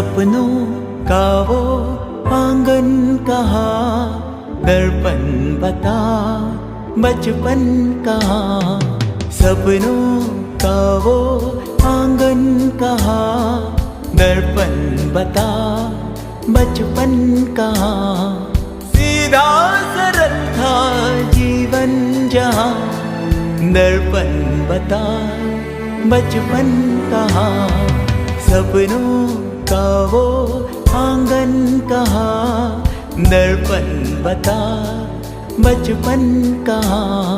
सपनों का वो आंगन कहाँ, दर्पण बता बचपन कहाँ। सपनों का वो आंगन कहाँ, दर्पण बता बचपन कहाँ। सीधा सरल था जीवन जहाँ, दर्पण बता बचपन कहाँ। सपनों का वो आंगन कहाँ, दर्पण बता बचपन कहाँ।